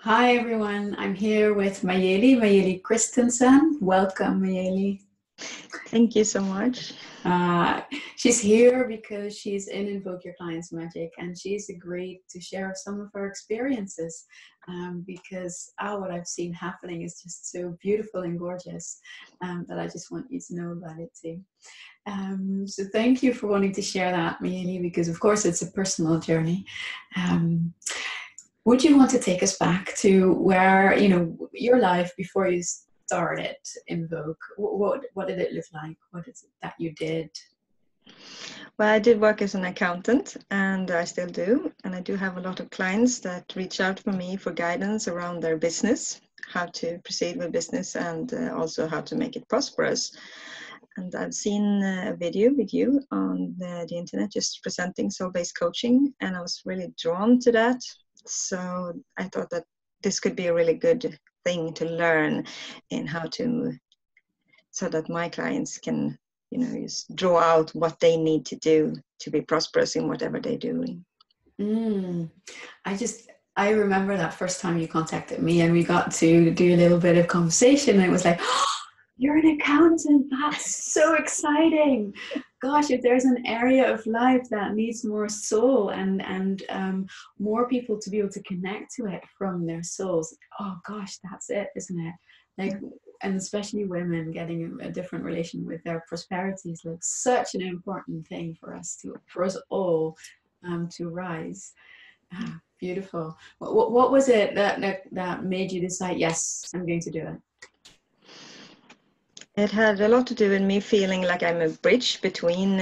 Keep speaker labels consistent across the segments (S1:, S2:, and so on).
S1: Hi everyone, I'm here with Majeli Christensen. Welcome, Majeli.
S2: Thank you so much.
S1: She's here because she's in Invoke Your Clients Magic, and she's agreed to share some of her experiences because what I've seen happening is just so beautiful and gorgeous that I just want you to know about it too. So thank you for wanting to share that, Majeli, because of course it's a personal journey. Would you want to take us back to where, your life before you started Invoke? What did it look like? What is it that you did?
S2: Well, I did work as an accountant, and I still do. And I do have a lot of clients that reach out for me for guidance around their business, how to proceed with business, and also how to make it prosperous. And I've seen a video with you on the internet just presenting soul-based coaching, and I was really drawn to that. So I thought that this could be a really good thing to learn in how to, so that my clients can, just draw out what they need to do to be prosperous in whatever they're doing.
S1: I remember that first time you contacted me and we got to do a little bit of conversation, and it was like, oh, you're an accountant. That's so exciting. Gosh, if there's an area of life that needs more soul and more people to be able to connect to it from their souls, oh gosh, that's it, isn't it? Like, and especially women getting a different relation with their prosperity is like such an important thing for us all to rise. Beautiful. What was it that made you decide, yes, I'm going to do it?
S2: It had a lot to do with me feeling like I'm a bridge between,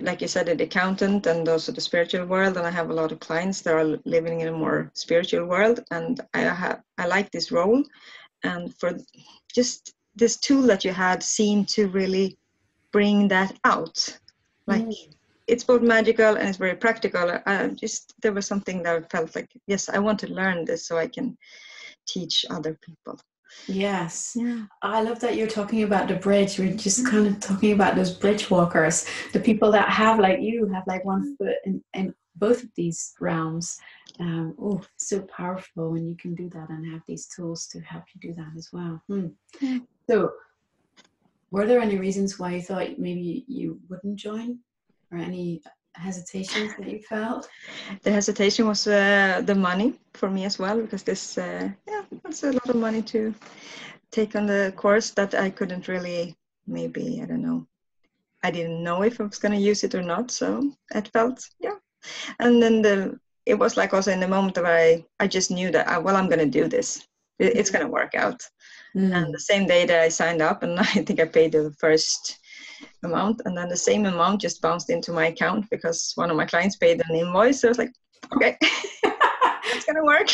S2: like you said, the accountant and also the spiritual world. And I have a lot of clients that are living in a more spiritual world. And I like this role. And for just this tool that you had seemed to really bring that out. Like it's both magical and it's very practical. There was something that I felt like, yes, I want to learn this so I can teach other people.
S1: Yes. Yeah. I love that you're talking about the bridge. We're just kind of talking about those bridge walkers, the people that have like one foot in both of these realms. So powerful when you can do that and have these tools to help you do that as well.
S2: Yeah.
S1: So were there any reasons why you thought maybe you wouldn't join, or any hesitations that you felt?
S2: The hesitation was the money for me as well, because that's a lot of money to take on the course that I couldn't really, maybe, I don't know. I didn't know if I was going to use it or not. So it felt, yeah. And then it was like also in the moment where I just knew that, I'm going to do this. It's going to work out. And the same day that I signed up, and I think I paid the first amount, and then the same amount just bounced into my account because one of my clients paid an invoice. So I was like, okay, it's gonna work.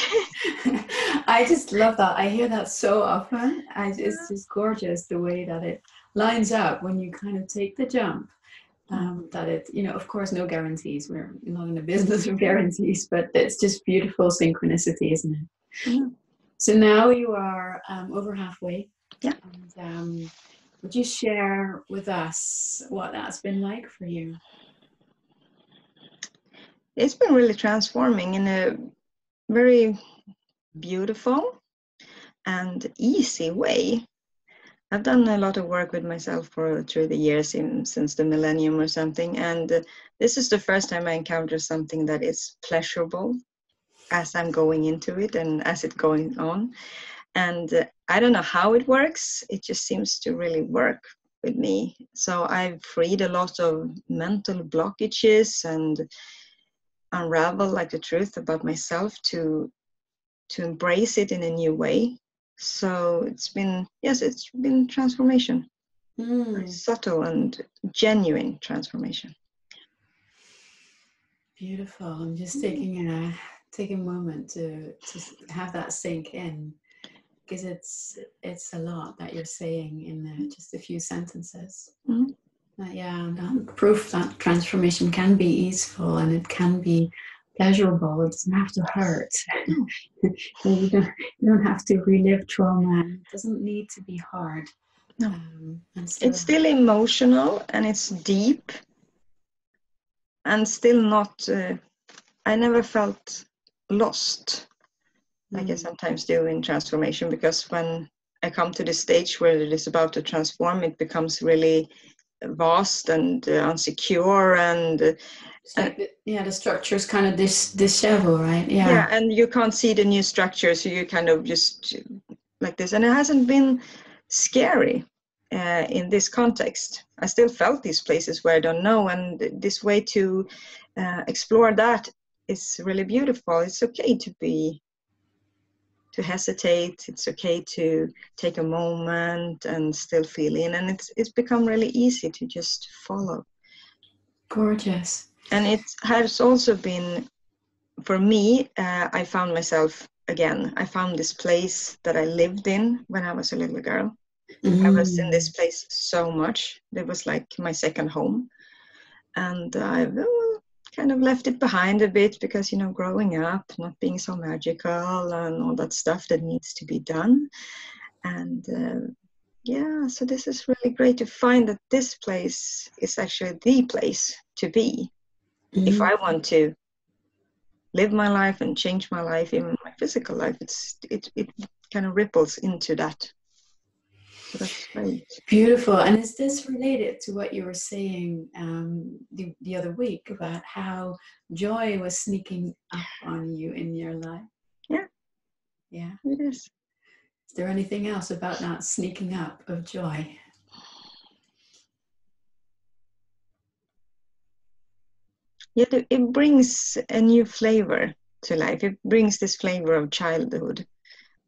S1: I just love that. I hear that so often. It's just gorgeous the way that it lines up when you kind of take the jump. That it, of course, no guarantees. We're not in a business of guarantees, but it's just beautiful synchronicity, isn't it?
S2: Yeah.
S1: So now you are over halfway.
S2: Yeah.
S1: And, would you share with us what that's been like for you?
S2: It's been really transforming in a very beautiful and easy way. I've done a lot of work with myself through the years, since the millennium or something, and this is the first time I encounter something that is pleasurable as I'm going into it and as it's going on. And I don't know how it works. It just seems to really work with me. So I've freed a lot of mental blockages and unravel like the truth about myself to embrace it in a new way. So it's been transformation. Very subtle and genuine transformation.
S1: Beautiful. I'm just taking a moment to have that sink in, because it's a lot that you're saying in just a few sentences. Proof that transformation can be easeful and it can be pleasurable. It doesn't have to hurt. You don't have to relive trauma. It doesn't need to be hard.
S2: No. It's still emotional and it's deep, and still not, I never felt lost. like I sometimes do in transformation, because when I come to the stage where it is about to transform, it becomes really vast and unsecure, and
S1: it's like the structure's kind of dishevel, right?
S2: Yeah, and you can't see the new structure, so you kind of just like this, and it hasn't been scary in this context. I still felt these places where I don't know, and this way to explore that is really beautiful. It's okay to hesitate. It's okay to take a moment and still feel in, and it's become really easy to just follow.
S1: Gorgeous.
S2: And it has also been, for me, I found myself again. I found this place that I lived in when I was a little girl. I was in this place so much. It was like my second home. And I kind of left it behind a bit because, growing up, not being so magical and all that stuff that needs to be done. And so this is really great to find that this place is actually the place to be. If I want to live my life and change my life, even my physical life, it kind of ripples into that. So that's great.
S1: Beautiful. And is this related to what you were saying the other week about how joy was sneaking up on you in your life? Yeah,
S2: it is.
S1: Is there anything else about that sneaking up of joy?
S2: It brings a new flavor to life. It brings this flavor of childhood,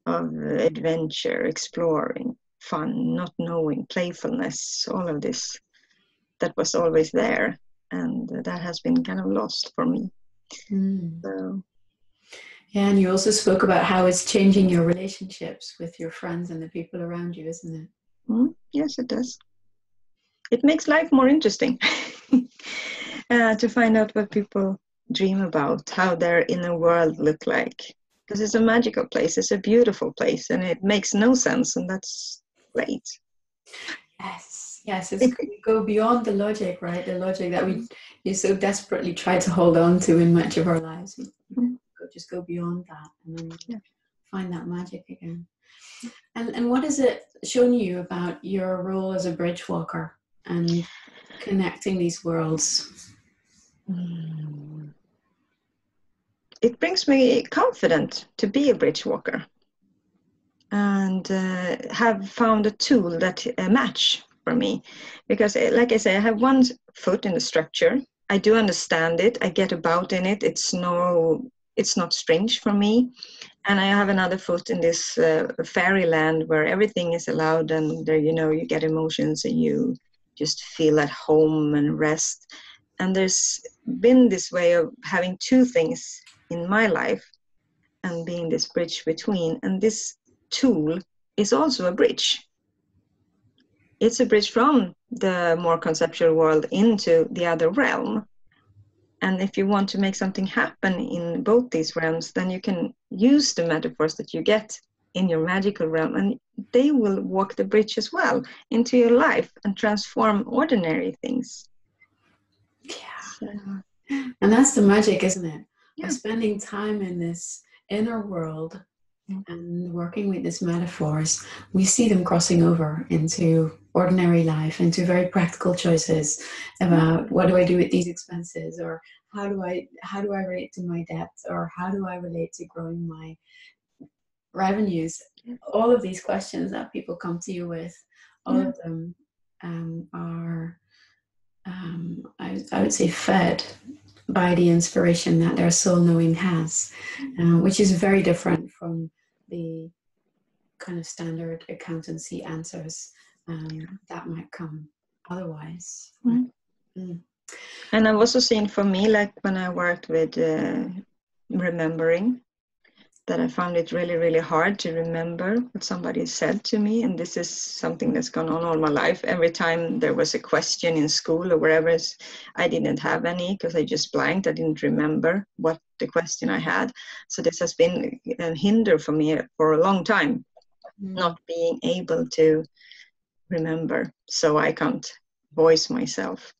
S2: of adventure, exploring, fun, not knowing, playfulness, all of this that was always there, and that has been kind of lost for me. So.
S1: Yeah, and you also spoke about how it's changing your relationships with your friends and the people around you, isn't it?
S2: Yes, it does. It makes life more interesting to find out what people dream about, how their inner world look like. Because it's a magical place, it's a beautiful place, and it makes no sense, and that's great.
S1: Yes, we go beyond the logic, right? The logic that you so desperately try to hold on to in much of our lives. Just go beyond that and then find that magic again. And what has it shown you about your role as a bridge walker and connecting these worlds?
S2: It brings me confidence to be a bridge walker, and have found a tool that match for me, because like I say, I have one foot in the structure. I do understand it. I get about in it. It's not strange for me. And I have another foot in this fairyland where everything is allowed, and there, you get emotions and you just feel at home and rest. And there's been this way of having two things in my life and being this bridge between. And this tool is also a bridge. It's a bridge from the more conceptual world into the other realm. And if you want to make something happen in both these realms, then you can use the metaphors that you get in your magical realm, and they will walk the bridge as well into your life and transform ordinary things.
S1: Yeah. And that's the magic, isn't it?
S2: Yeah.
S1: Of spending time in this inner world and working with these metaphors, we see them crossing over into ordinary life, into very practical choices about what do I do with these expenses, or how do I relate to my debt, or how do I relate to growing my revenues. All of these questions that people come to you with, all of them are I would say fed by the inspiration that their soul knowing has, which is very different from the kind of standard accountancy answers that might come otherwise.
S2: And I've also seen, for me, like when I worked with remembering, that I found it really, really hard to remember what somebody said to me. And this is something that's gone on all my life. Every time there was a question in school or wherever, I didn't have any because I just blanked. I didn't remember what the question I had. So this has been a hinder for me for a long time, not being able to remember, so I can't voice myself.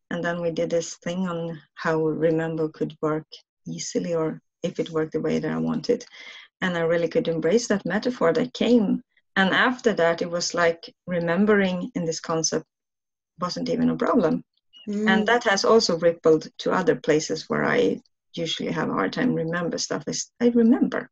S2: And then we did this thing on how remember could work easily, or if it worked the way that I wanted. And I really could embrace that metaphor that came. And after that, it was like remembering in this concept wasn't even a problem. And that has also rippled to other places where I usually have a hard time remember stuff. I remember.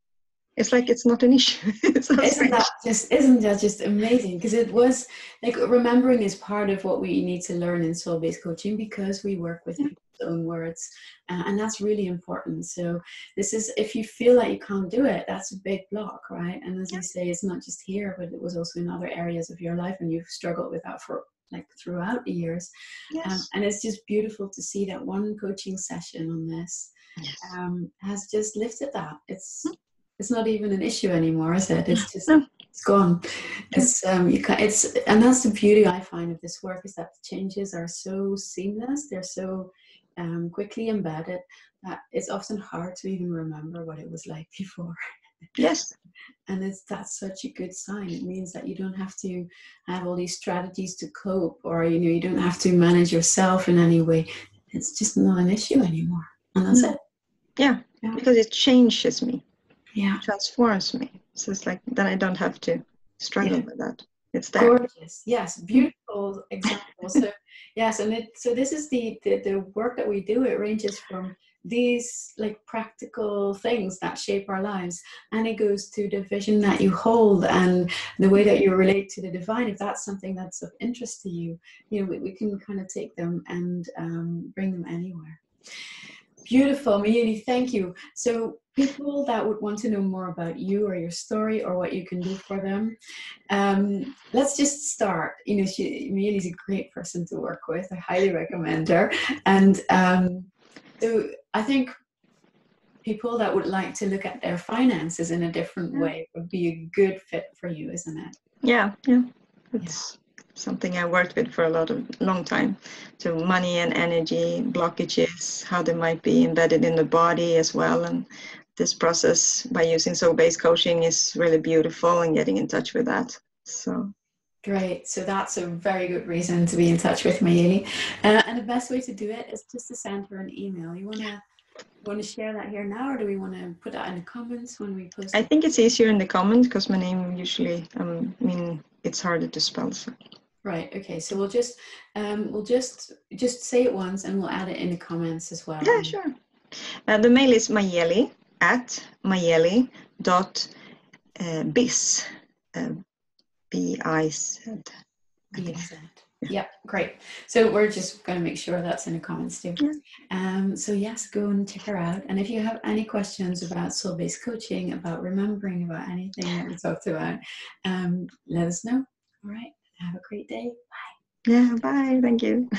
S2: It's like it's not an issue. It's so strange.
S1: Isn't that just amazing? Because it was like remembering is part of what we need to learn in soul-based coaching, because we work with people's own words, and that's really important. So this is, if you feel like you can't do it, that's a big block, right? And as you say, it's not just here, but it was also in other areas of your life, and you've struggled with that for like throughout the years.
S2: Yes.
S1: And it's just beautiful to see that one coaching session on this has just lifted that. It's not even an issue anymore, is it? It's just it's gone. It's you can it's and that's the beauty I find of this work, is that the changes are so seamless. They're so quickly embedded that it's often hard to even remember what it was like before.
S2: Yes.
S1: And that's such a good sign. It means that you don't have to have all these strategies to cope, or you don't have to manage yourself in any way. It's just not an issue anymore, and that's it.
S2: Yeah, because it changes me.
S1: Yeah,
S2: transforms me. So it's like then I don't have to struggle with that. It's there.
S1: Gorgeous. Yes, beautiful example. So yes, and so this is the work that we do. It ranges from these like practical things that shape our lives, and it goes to the vision that you hold and the way that you relate to the divine. If that's something that's of interest to you, we can kind of take them and bring them anywhere. Beautiful, Majeli, thank you. So people that would want to know more about you or your story or what you can do for them, let's just start. Majeli's a great person to work with. I highly recommend her. And so I think people that would like to look at their finances in a different way would be a good fit for you, isn't it?
S2: Yeah. It's something I worked with for a long time. So money and energy blockages, how they might be embedded in the body as well. And this process by using soul-based coaching is really beautiful, and getting in touch with that. So
S1: great. So that's a very good reason to be in touch with Majeli. And the best way to do it is just to send her an email. You want to share that here now, or do we want to put that in the comments when we post it?
S2: I think it's easier in the comments, because my name usually, it's harder to spell. So.
S1: Right. Okay. So we'll just say it once, and we'll add it in the comments as well.
S2: Yeah, sure. The mail is majeli at majeli.biz. B-I-Z.
S1: B-I-Z. Yeah, great. So we're just going to make sure that's in the comments too. So yes, go and check her out. And if you have any questions about soul-based coaching, about remembering, about anything that we talked about, let us know. All right. Have a great day. Bye.
S2: Yeah, bye. Thank you.